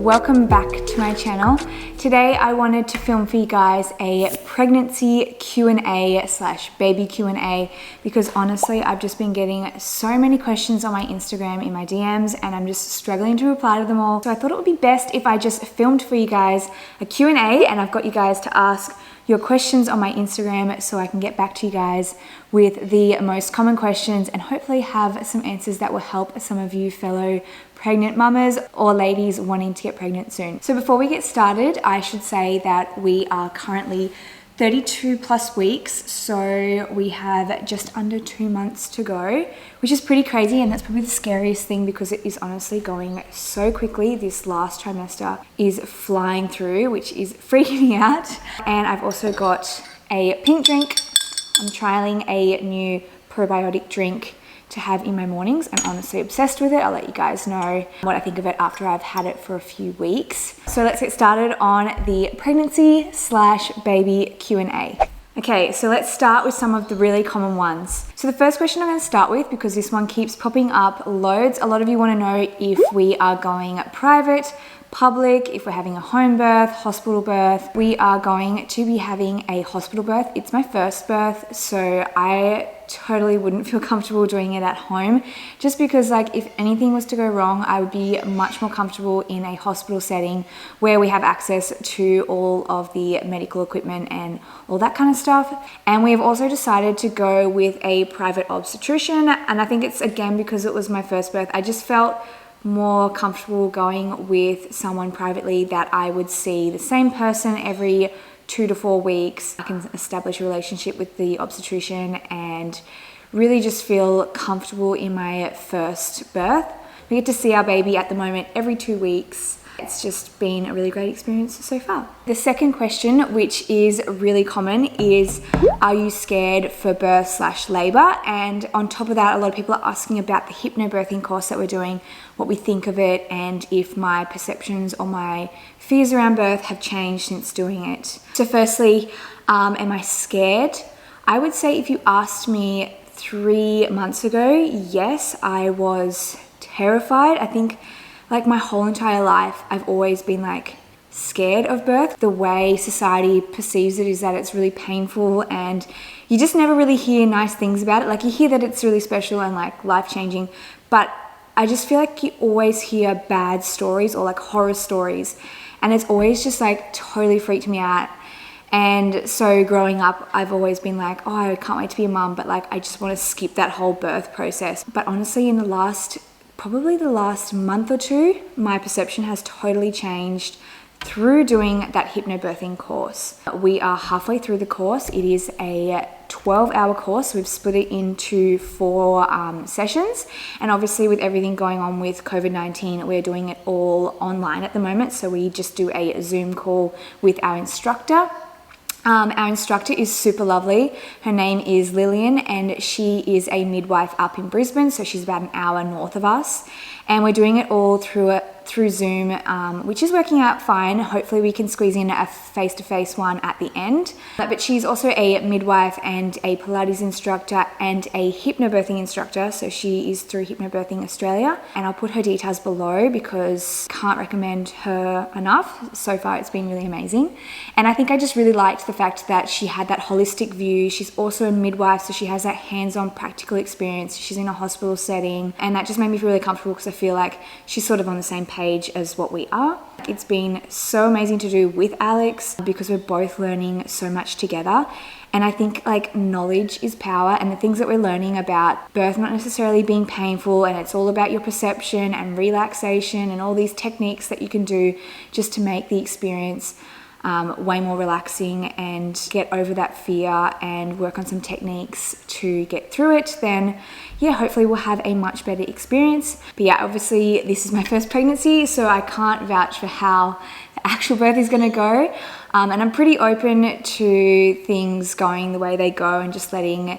welcome back to my channel. Today I wanted to film for you guys a pregnancy Q&A slash baby Q&A because honestly I've just been getting so many questions on my Instagram in my DMs and I'm just struggling to reply to them all. So I thought it would be best if I just filmed for you guys a Q&A and I've got you guys to ask your questions on my Instagram so I can get back to you guys with the most common questions and hopefully have some answers that will help some of you fellow pregnant mamas or ladies wanting to get pregnant soon. So before we get started, I should say that we are currently 32 plus weeks, so we have just under 2 months to go, which is pretty crazy, and that's probably the scariest thing because it is honestly going so quickly. This last trimester is flying through, which is freaking me out. And I've also got a pink drink. I'm trialing a new probiotic drink to have in my mornings. I'm honestly obsessed with it. I'll let you guys know what I think of it after I've had it for a few weeks. So let's get started on the pregnancy slash baby Q&A. Okay, so let's start with some of the really common ones. So the first question I'm going to start with, because this one keeps popping up loads, a lot of you want to know if we are going private, public, if we're having a home birth, hospital birth. We are going to be having a hospital birth. It's my first birth, so I totally wouldn't feel comfortable doing it at home just because, like, if anything was to go wrong, I would be much more comfortable in a hospital setting where we have access to all of the medical equipment and all that kind of stuff. And we have also decided to go with a private obstetrician, and I think it's again because it was my first birth. I just felt more comfortable going with someone privately that I would see the same person every 2 to 4 weeks. I can establish a relationship with the obstetrician and really just feel comfortable in my first birth. We get to see our baby at the moment every 2 weeks. It's just been a really great experience so far. The second question, which is really common, is are you scared for birth slash labor? And on top of that, a lot of people are asking about the hypnobirthing course that we're doing, what we think of it, and if my perceptions or my fears around birth have changed since doing it. So firstly, am I scared? I would say if you asked me 3 months ago, yes, I was terrified. I think like my whole entire life, I've always been like scared of birth. The way society perceives it is that it's really painful and you just never really hear nice things about it. Like you hear that it's really special and like life-changing, but I just feel like you always hear bad stories or like horror stories. And it's always just like totally freaked me out. And so growing up, I've always been like, oh, I can't wait to be a mum, but like I just want to skip that whole birth process. But honestly, in probably the last month or two, my perception has totally changed through doing that hypnobirthing course. We are halfway through the course. It is a 12-hour course. We've split it into 4 sessions. And obviously with everything going on with COVID-19, we're doing it all online at the moment. So we just do a Zoom call with our instructor. Our instructor is super lovely. Her name is Lillian and she is a midwife up in Brisbane, so she's about an hour north of us. And we're doing it all through Zoom, which is working out fine. Hopefully we can squeeze in a face-to-face one at the end. But she's also a midwife and a Pilates instructor and a hypnobirthing instructor. So she is through Hypnobirthing Australia. And I'll put her details below because can't recommend her enough. So far it's been really amazing. And I think I just really liked the fact that she had that holistic view. She's also a midwife, so she has that hands-on practical experience. She's in a hospital setting. And that just made me feel really comfortable because I feel like she's sort of on the same page as what we are. It's been so amazing to do with Alex because we're both learning so much together. And I think like knowledge is power, and the things that we're learning about birth not necessarily being painful, and it's all about your perception and relaxation and all these techniques that you can do just to make the experience way more relaxing and get over that fear and work on some techniques to get through it, then yeah, hopefully we'll have a much better experience. But yeah, obviously this is my first pregnancy, so I can't vouch for how the actual birth is going to go. And I'm pretty open to things going the way they go and just letting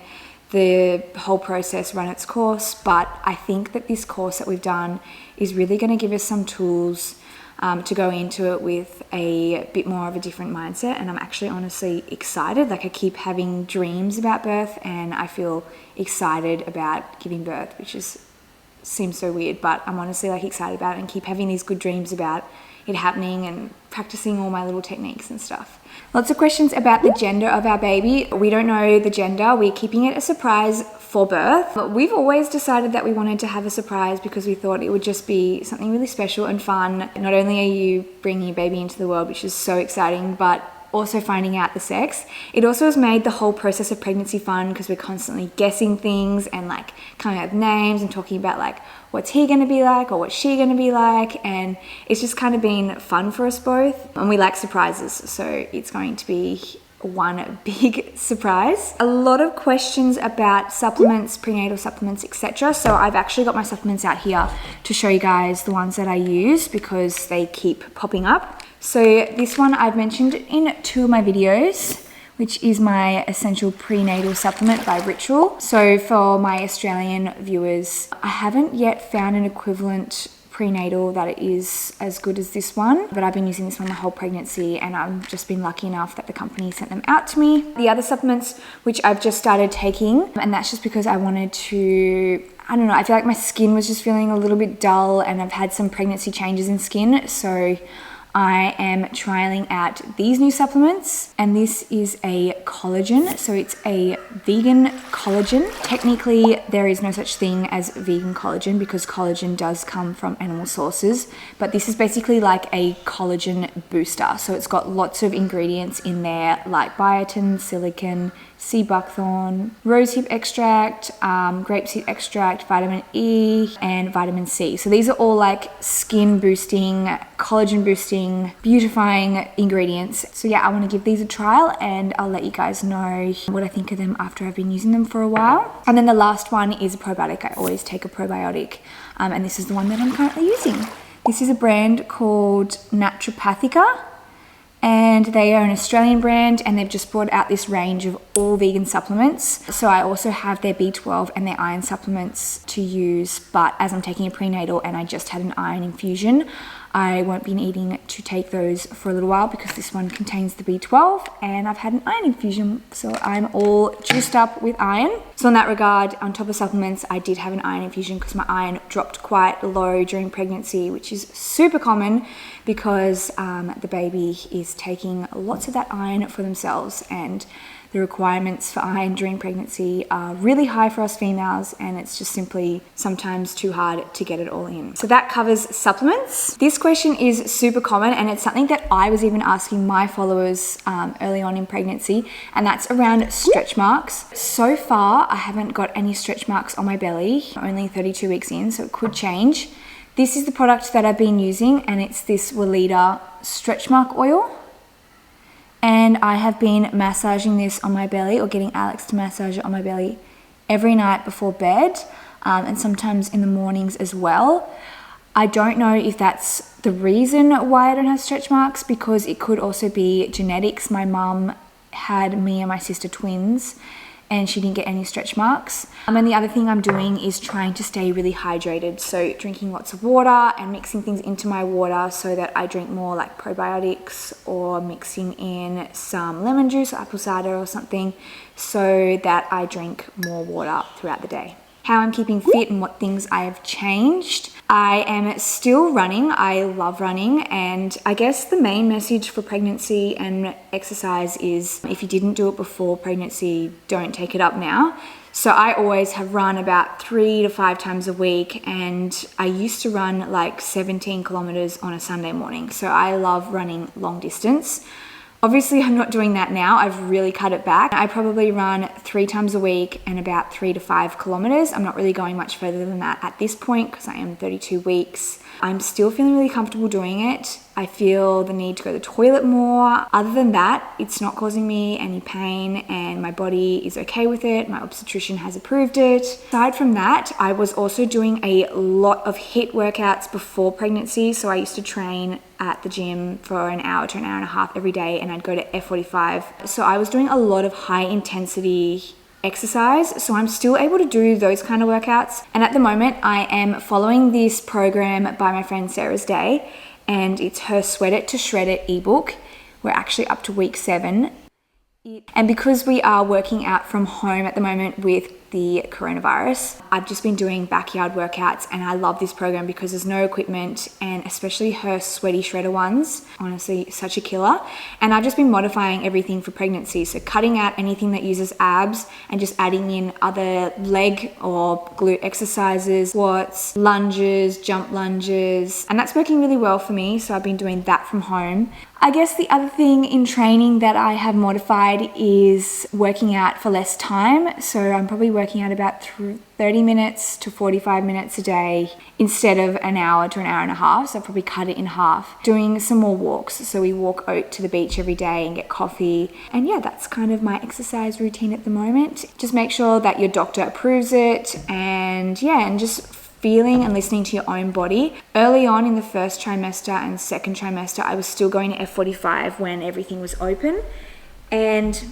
the whole process run its course. But I think that this course that we've done is really going to give us some tools to go into it with a bit more of a different mindset. And I'm actually honestly excited. Like I keep having dreams about birth and I feel excited about giving birth, which is seems so weird, but I'm honestly like excited about it and keep having these good dreams about it happening and practicing all my little techniques and stuff. Lots of questions about the gender of our baby. We don't know the gender. We're keeping it a surprise for birth. But we've always decided that we wanted to have a surprise because we thought it would just be something really special and fun. Not only are you bringing your baby into the world, which is so exciting, but also finding out the sex. It also has made the whole process of pregnancy fun because we're constantly guessing things and like coming up with names and talking about like what's he going to be like or what's she going to be like, and it's just kind of been fun for us both, and we like surprises, so it's going to be one big surprise. A lot of questions about supplements, prenatal supplements, etc. So I've actually got my supplements out here to show you guys the ones that I use because they keep popping up. So this one I've mentioned in 2 of my videos, which is my essential prenatal supplement by Ritual. So for my Australian viewers, I haven't yet found an equivalent prenatal that is as good as this one, but I've been using this one the whole pregnancy and I've just been lucky enough that the company sent them out to me. The other supplements which I've just started taking, and that's just because I wanted to, I don't know, I feel like my skin was just feeling a little bit dull and I've had some pregnancy changes in skin, so I am trialing out these new supplements, and this is a collagen, so it's a vegan collagen. Technically there is no such thing as vegan collagen because collagen does come from animal sources, but this is basically like a collagen booster. So it's got lots of ingredients in there like biotin, silicon, sea buckthorn, rosehip extract, grapeseed extract, vitamin E, and vitamin C. So these are all like skin boosting, collagen boosting, beautifying ingredients. So yeah, I want to give these a trial and I'll let you guys know what I think of them after I've been using them for a while. And then the last one is a probiotic. I always take a probiotic, and this is the one that I'm currently using. This is a brand called Naturopathica, and they are an Australian brand, and they've just brought out this range of all vegan supplements. So I also have their B12 and their iron supplements to use, but as I'm taking a prenatal and I just had an iron infusion, I won't be needing to take those for a little while because this one contains the B12 and I've had an iron infusion, so I'm all juiced up with iron. So in that regard, on top of supplements, I did have an iron infusion because my iron dropped quite low during pregnancy, which is super common because the baby is taking lots of that iron for themselves, and the requirements for iron during pregnancy are really high for us females, and it's just simply sometimes too hard to get it all in. So that covers supplements. This question is super common, and it's something that I was even asking my followers early on in pregnancy, and that's around stretch marks. So far, I haven't got any stretch marks on my belly, only 32 weeks in, so it could change. This is the product that I've been using, and it's this Weleda stretch mark oil. And I have been massaging this on my belly, or getting Alex to massage it on my belly every night before bed, and sometimes in the mornings as well. I don't know if that's the reason why I don't have stretch marks, because it could also be genetics. My mum had me and my sister twins, and she didn't get any stretch marks. And the other thing I'm doing is trying to stay really hydrated. So drinking lots of water and mixing things into my water so that I drink more like probiotics, or mixing in some lemon juice or apple cider or something so that I drink more water throughout the day. How I'm keeping fit and what things I have changed. I am still running. I love running, and I guess the main message for pregnancy and exercise is if you didn't do it before pregnancy, don't take it up now. So I always have run about 3 to 5 times a week, and I used to run like 17 kilometers on a Sunday morning. So I love running long distance. Obviously, I'm not doing that now. I've really cut it back. I probably run 3 times a week and about 3 to 5 kilometers. I'm not really going much further than that at this point because I am 32 weeks. I'm still feeling really comfortable doing it. I feel the need to go to the toilet more. Other than that, it's not causing me any pain and my body is okay with it. My obstetrician has approved it. Aside from that, I was also doing a lot of HIIT workouts before pregnancy. So I used to train at the gym for an hour to an hour and a half every day, and I'd go to F45. So I was doing a lot of high intensity exercise, so I'm still able to do those kind of workouts. And at the moment I am following this program by my friend Sarah's Day, and it's her Sweat It to Shred It ebook. We're actually up to week 7, and because we are working out from home at the moment with the coronavirus. I've just been doing backyard workouts, and I love this program because there's no equipment, and especially her sweaty shredder ones, honestly such a killer. And I've just been modifying everything for pregnancy, so cutting out anything that uses abs and just adding in other leg or glute exercises, squats, lunges, jump lunges, and that's working really well for me, so I've been doing that from home. I guess the other thing in training that I have modified is working out for less time. So I'm probably working out about 30 minutes to 45 minutes a day instead of an hour to an hour and a half. So I've probably cut it in half. Doing some more walks. So we walk out to the beach every day and get coffee. And yeah, that's kind of my exercise routine at the moment. Just make sure that your doctor approves it, and yeah, and just feeling and listening to your own body. Early on in the first trimester and second trimester, I was still going to F45 when everything was open, and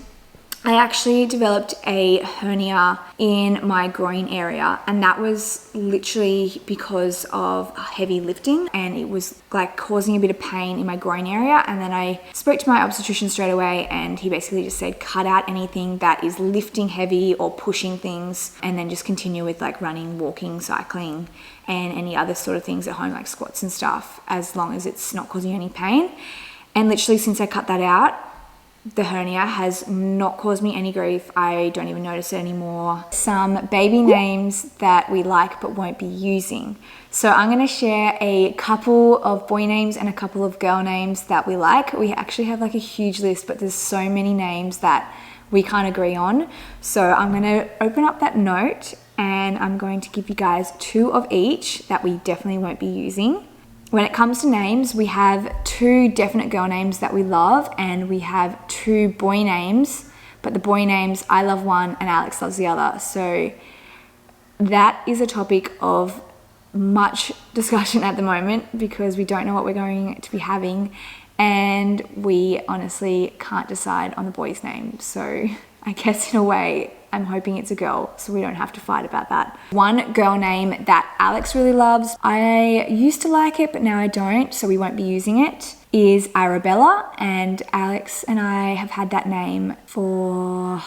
I actually developed a hernia in my groin area, and that was literally because of heavy lifting, and it was like causing a bit of pain in my groin area. And then I spoke to my obstetrician straight away, and he basically just said cut out anything that is lifting heavy or pushing things, and then just continue with like running, walking, cycling, and any other sort of things at home like squats and stuff, as long as it's not causing any pain. And literally since I cut that out, the hernia has not caused me any grief. I don't even notice it anymore. Some baby names that we like but won't be using. So I'm going to share a couple of boy names and a couple of girl names that we like. We actually have like a huge list, but there's so many names that we can't agree on. So I'm going to open up that note, and I'm going to give you guys 2 of each that we definitely won't be using. When it comes to names, we have 2 definite girl names that we love, and we have 2 boy names, but the boy names, I love one and Alex loves the other. So that is a topic of much discussion at the moment because we don't know what we're going to be having, and we honestly can't decide on the boy's name. So I guess in a way, I'm hoping it's a girl, so we don't have to fight about that. One girl name that Alex really loves, I used to like it, but now I don't, so we won't be using it, is Arabella. And Alex and I have had that name for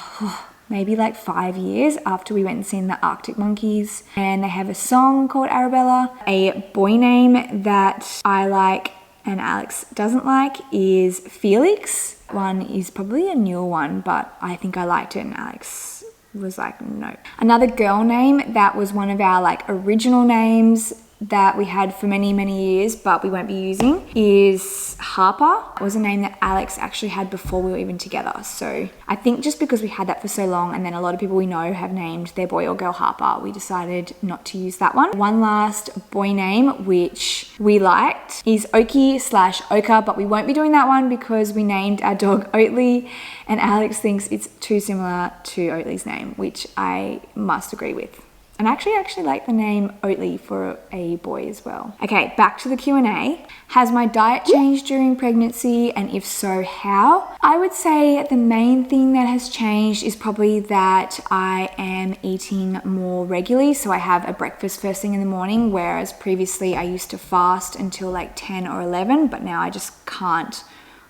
maybe like 5 years after we went and seen the Arctic Monkeys. And they have a song called Arabella. A boy name that I like and Alex doesn't like is Felix. One is probably a newer one, but I think I liked it and Alex was like, no. Another girl name that was one of our like original names that we had for many, many years, but we won't be using, is Harper. It was a name that Alex actually had before we were even together. So I think just because we had that for so long, and then a lot of people we know have named their boy or girl Harper, we decided not to use that one. One last boy name which we liked is Oki/Oka, but we won't be doing that one because we named our dog Oatly, and Alex thinks it's too similar to Oatly's name, which I must agree with. And I actually like the name Oatly for a boy as well. Okay, back to the Q&A. Has my diet changed during pregnancy, and if so, how? I would say the main thing that has changed is probably that I am eating more regularly. So I have a breakfast first thing in the morning, whereas previously I used to fast until like 10 or 11, but now I just can't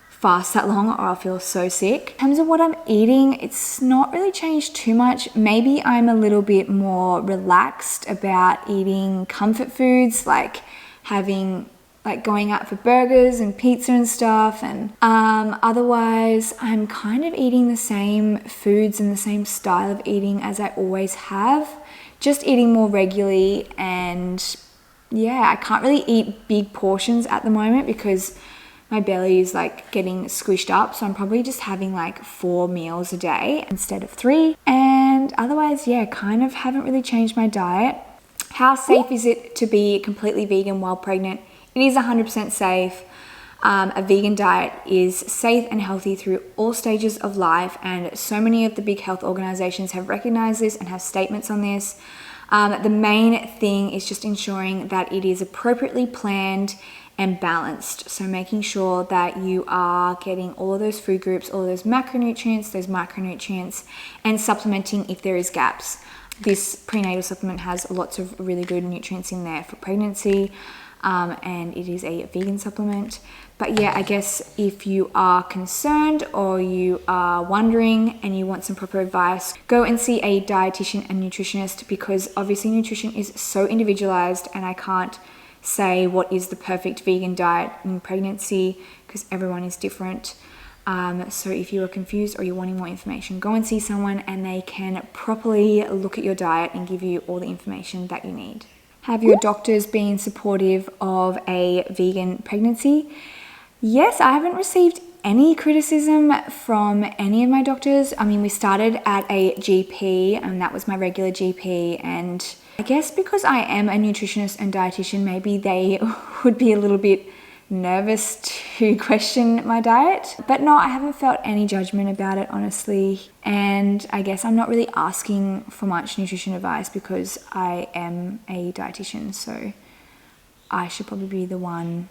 fast that long or I'll feel so sick. In terms of what I'm eating, it's not really changed too much. Maybe I'm a little bit more relaxed about eating comfort foods, like going out for burgers and pizza and stuff, and otherwise I'm kind of eating the same foods and the same style of eating as I always have, just eating more regularly. And yeah, I can't really eat big portions at the moment because my belly is like getting squished up, so I'm probably just having like 4 meals a day instead of 3. And otherwise, yeah, kind of haven't really changed my diet. How safe is it to be completely vegan while pregnant? It is 100% safe. A vegan diet is safe and healthy through all stages of life, and so many of the big health organizations have recognized this and have statements on this. The main thing is just ensuring that it is appropriately planned and balanced. So making sure that you are getting all of those food groups, all of those macronutrients, those micronutrients, and supplementing if there is gaps. This prenatal supplement has lots of really good nutrients in there for pregnancy. and it is a vegan supplement. But yeah, I guess if you are concerned or you are wondering and you want some proper advice, go and see a dietitian and nutritionist, because obviously nutrition is so individualized and I can't say what is the perfect vegan diet in pregnancy because everyone is different. So if you are confused or you're wanting more information, go and see someone and they can properly look at your diet and give you all the information that you need. Have your doctors been supportive of a vegan pregnancy? Yes, I haven't received any criticism from any of my doctors. I mean, we started at a GP and that was my regular GP, and I guess because I am a nutritionist and dietitian, maybe they would be a little bit nervous to question my diet. But no, I haven't felt any judgment about it, honestly. And I guess I'm not really asking for much nutrition advice because I am a dietitian, so I should probably be the one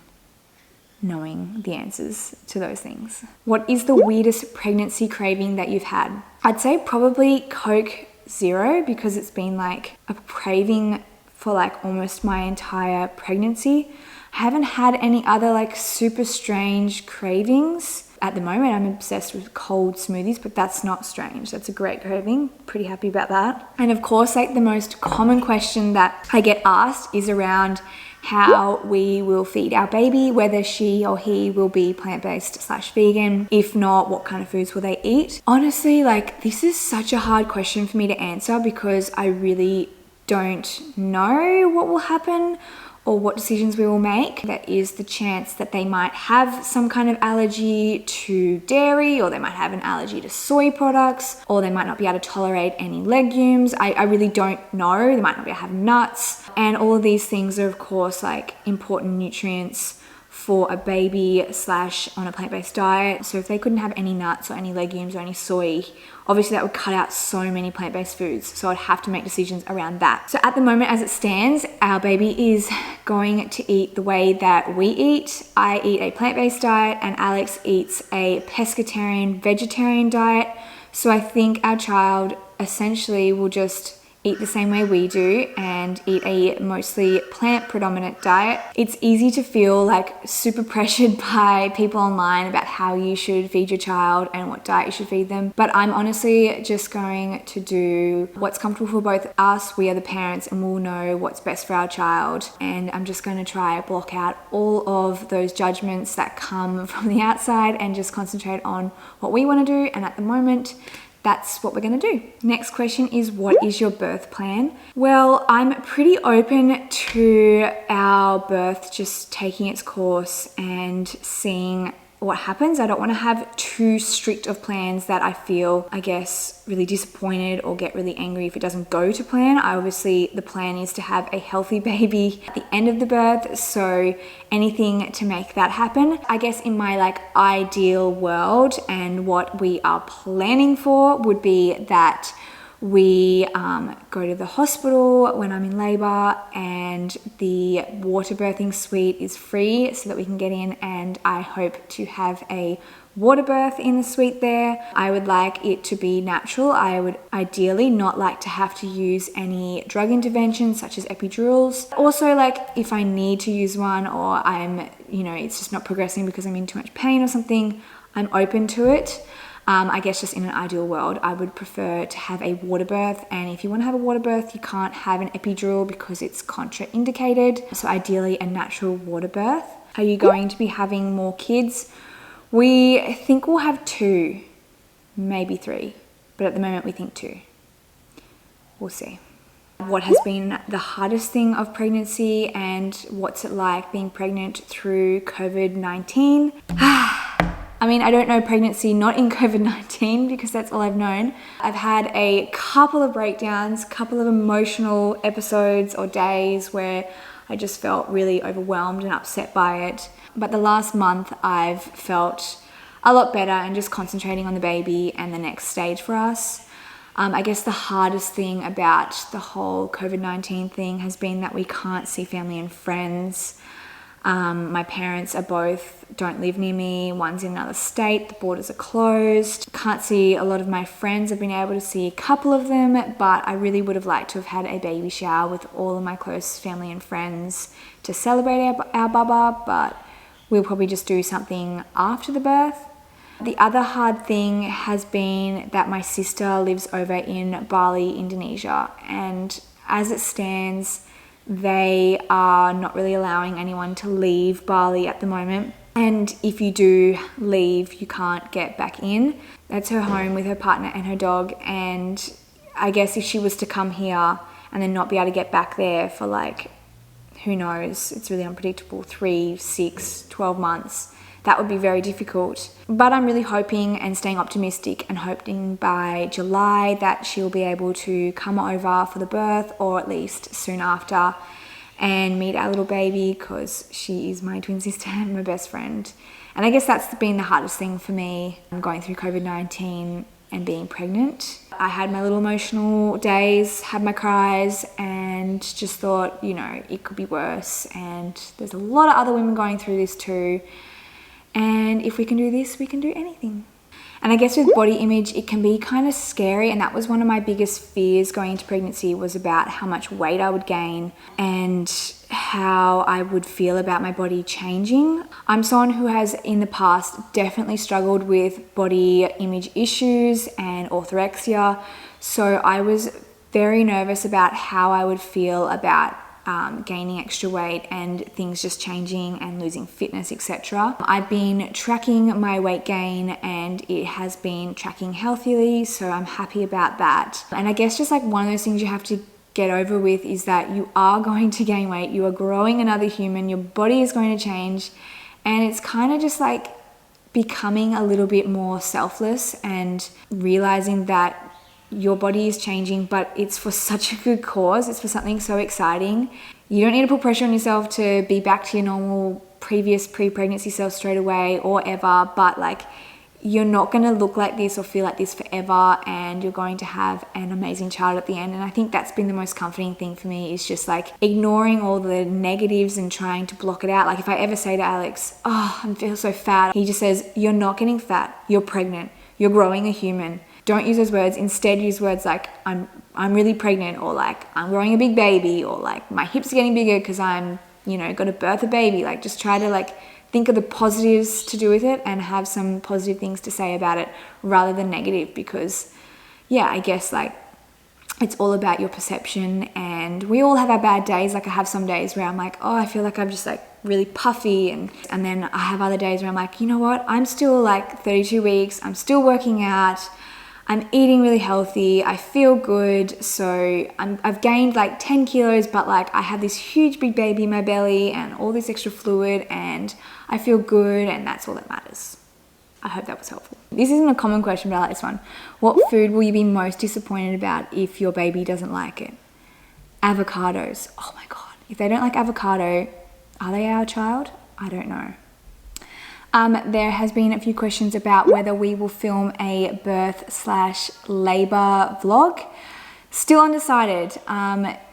knowing the answers to those things. What is the weirdest pregnancy craving that you've had? I'd say probably Coke Zero, because it's been like a craving for like almost my entire pregnancy. I haven't had any other like super strange cravings. At the moment, I'm obsessed with cold smoothies, but that's not strange. That's a great craving. Pretty happy about that. And of course, like the most common question that I get asked is around how we will feed our baby, whether she or he will be plant-based / vegan. If not, what kind of foods will they eat? Honestly, like this is such a hard question for me to answer because I really don't know what will happen or what decisions we will make. There is the chance that they might have some kind of allergy to dairy, or they might have an allergy to soy products, or they might not be able to tolerate any legumes. I really don't know. They might not be able to have nuts. And all of these things are of course like important nutrients for a baby / on a plant-based diet. So if they couldn't have any nuts or any legumes or any soy, obviously that would cut out so many plant-based foods. So I'd have to make decisions around that. So at the moment as it stands, our baby is going to eat the way that we eat. I eat a plant-based diet and Alex eats a pescatarian vegetarian diet. So I think our child essentially will just eat the same way we do and eat a mostly plant predominant diet. It's easy to feel like super pressured by people online about how you should feed your child and what diet you should feed them. But I'm honestly just going to do what's comfortable for both us. We are the parents and we'll know what's best for our child. And I'm just going to try block out all of those judgments that come from the outside and just concentrate on what we want to do. And at the moment, that's what we're going to do. Next question is, what is your birth plan? Well, I'm pretty open to our birth just taking its course and seeing what happens. I don't want to have too strict of plans that I feel, I guess, really disappointed or get really angry if it doesn't go to plan. Obviously, the plan is to have a healthy baby at the end of the birth, so anything to make that happen. I guess in my like ideal world and what we are planning for would be that we go to the hospital when I'm in labor and the water birthing suite is free so that we can get in, and I hope to have a water birth in the suite there. I would like it to be natural. I would ideally not like to have to use any drug interventions such as epidurals. Also, like if I need to use one or I'm, it's just not progressing because I'm in too much pain or something, I'm open to it. I guess just in an ideal world, I would prefer to have a water birth. And if you want to have a water birth, you can't have an epidural because it's contraindicated. So ideally a natural water birth. Are you going to be having more kids? We think we'll have 2, maybe 3, but at the moment we think 2. We'll see. What has been the hardest thing of pregnancy and what's it like being pregnant through COVID-19? I mean, I don't know pregnancy not in COVID-19 because that's all I've known. I've had a couple of breakdowns, couple of emotional episodes or days where I just felt really overwhelmed and upset by it. But the last month I've felt a lot better and just concentrating on the baby and the next stage for us. I guess the hardest thing about the whole COVID-19 thing has been that we can't see family and friends. My parents don't live near me. One's in another state. The borders are closed. Can't see a lot of my friends. I've been able to see a couple of them, but I really would have liked to have had a baby shower with all of my close family and friends to celebrate our baba, but we'll probably just do something after the birth. The other hard thing has been that my sister lives over in Bali, Indonesia, and as it stands, they are not really allowing anyone to leave Bali at the moment. And if you do leave, you can't get back in. That's her home with her partner and her dog. And I guess if she was to come here and then not be able to get back there for like, who knows, it's really unpredictable, 3, 6, 12 months. That would be very difficult. But I'm really hoping and staying optimistic and hoping by July that she'll be able to come over for the birth, or at least soon after, and meet our little baby, because she is my twin sister and my best friend. And I guess that's been the hardest thing for me, going through COVID-19 and being pregnant. I had my little emotional days, had my cries, and just thought, you know, it could be worse. And there's a lot of other women going through this too. And if we can do this, we can do anything. And I guess with body image, it can be kind of scary. And that was one of my biggest fears going into pregnancy, was about how much weight I would gain and how I would feel about my body changing. I'm someone who has in the past definitely struggled with body image issues and orthorexia. So I was very nervous about how I would feel about gaining extra weight and things just changing and losing fitness, etc. I've been tracking my weight gain and it has been tracking healthily, so I'm happy about that. And I guess just like one of those things you have to get over with is that you are going to gain weight, you are growing another human, your body is going to change, and it's kind of just like becoming a little bit more selfless and realizing that your body is changing, but it's for such a good cause. It's for something so exciting. You don't need to put pressure on yourself to be back to your normal previous pre-pregnancy self straight away or ever, but like, you're not going to look like this or feel like this forever, and you're going to have an amazing child at the end. And I think that's been the most comforting thing for me, is just like ignoring all the negatives and trying to block it out. Like if I ever say to Alex, oh, I feel so fat, he just says, you're not getting fat, you're pregnant, you're growing a human. Don't use those words. Instead, use words like I'm really pregnant, or like I'm growing a big baby, or like my hips are getting bigger because I'm, you know, got to birth a baby. Like just try to like think of the positives to do with it and have some positive things to say about it rather than negative, because yeah, I guess like it's all about your perception, and we all have our bad days. Like I have some days where I'm like, oh, I feel like I'm just like really puffy, and then I have other days where I'm like, you know what, I'm still like 32 weeks, I'm still working out, I'm eating really healthy, I feel good. So I've gained like 10 kilos, but like I have this huge big baby in my belly and all this extra fluid, and I feel good, and that's all that matters. I hope that was helpful. This isn't a common question, but I like this one. What food will you be most disappointed about if your baby doesn't like it? Avocados. Oh my God. If they don't like avocado, are they our child? I don't know. There has been a few questions about whether we will film a birth/labor vlog. Still undecided.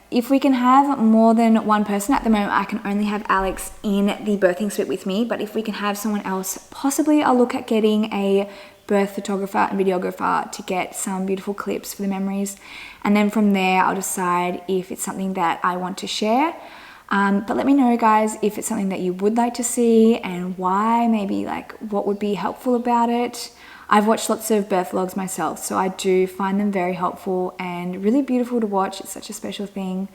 If we can have more than one person, at the moment I can only have Alex in the birthing suite with me, but if we can have someone else, possibly I'll look at getting a birth photographer and videographer to get some beautiful clips for the memories. And then from there, I'll decide if it's something that I want to share. But let me know, guys, if it's something that you would like to see and why, maybe like what would be helpful about it. I've watched lots of birth vlogs myself, so I do find them very helpful and really beautiful to watch. It's such a special thing.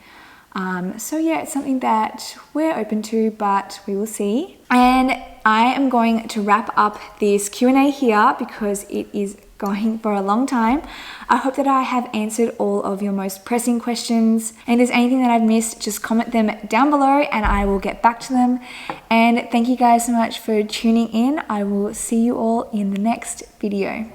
So yeah, it's something that we're open to, but we will see. And I am going to wrap up this Q&A here because it is going for a long time. I hope that I have answered all of your most pressing questions, and if there's anything that I've missed, just comment them down below and I will get back to them. And thank you guys so much for tuning in. I will see you all in the next video.